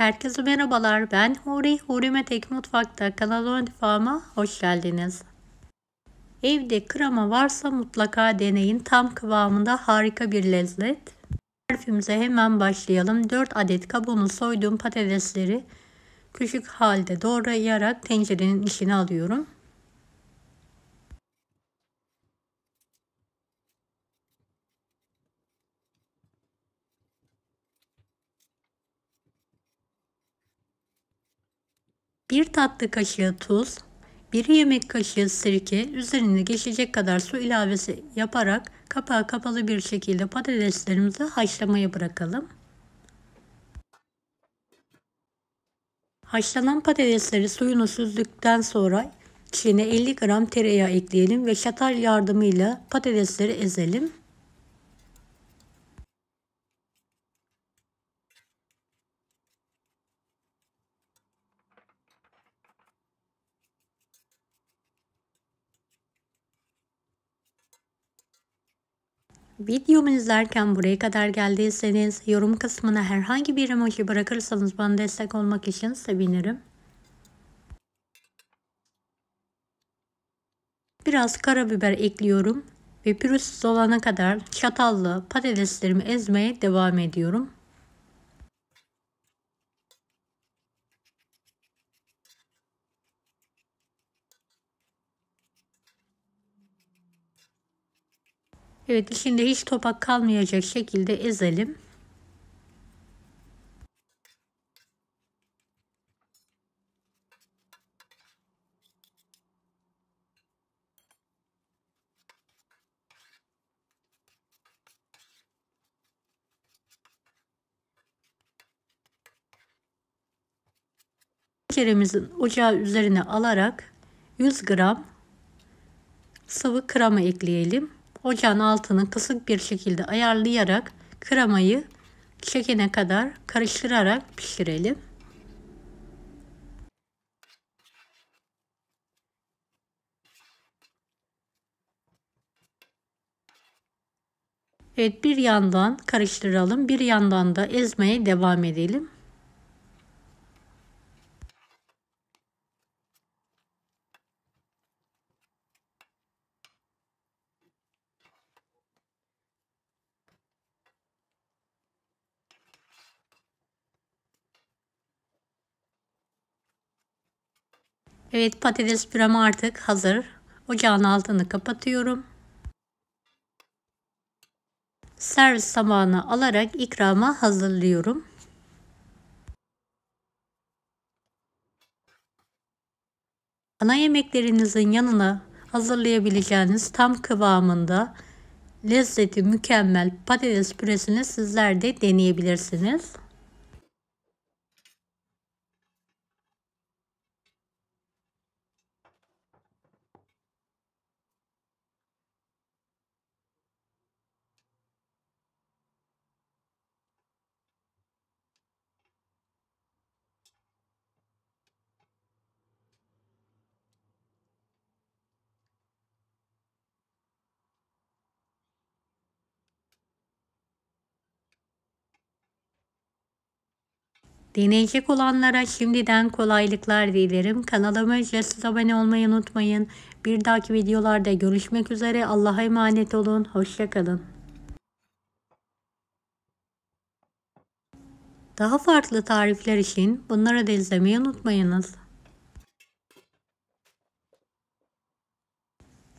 Herkese merhabalar. Ben Huri. Hurimet Tek Mutfak'ta kanalıma mutfağıma hoş geldiniz. Evde krema varsa mutlaka deneyin. Tam kıvamında harika bir lezzet. Tarifimize hemen başlayalım. 4 adet kabuğunu soyduğum patatesleri küçük halde doğrayarak tencerenin içine alıyorum. Bir tatlı kaşığı tuz, 1 yemek kaşığı sirke, üzerine geçecek kadar su ilavesi yaparak kapağı kapalı bir şekilde patateslerimizi haşlamaya bırakalım. Haşlanan patatesleri suyunu süzdükten sonra içine 50 gram tereyağı ekleyelim ve çatal yardımıyla patatesleri ezelim. Videomu izlerken buraya kadar geldiyseniz yorum kısmına herhangi bir emoji bırakırsanız bana destek olmak için sevinirim. Biraz karabiber ekliyorum ve pürüzsüz olana kadar çatalla patateslerimi ezmeye devam ediyorum. Evet, içinde hiç topak kalmayacak şekilde ezelim. Tenceremizin ocağı üzerine alarak 100 gram sıvı krema ekleyelim. Ocağın altını kısık bir şekilde ayarlayarak kremayı çekene kadar karıştırarak pişirelim. Evet, bir yandan karıştıralım, bir yandan da ezmeye devam edelim. Evet, patates pürem artık hazır. Ocağın altını kapatıyorum. Servis tabağına alarak ikrama hazırlıyorum. Ana yemeklerinizin yanına hazırlayabileceğiniz tam kıvamında lezzeti mükemmel patates püresini sizler de deneyebilirsiniz. Deneyecek olanlara şimdiden kolaylıklar dilerim. Kanalıma ücretsiz abone olmayı unutmayın. Bir dahaki videolarda görüşmek üzere. Allah'a emanet olun. Hoşça kalın. Daha farklı tarifler için bunları da izlemeyi unutmayınız.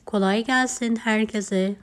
Kolay gelsin herkese.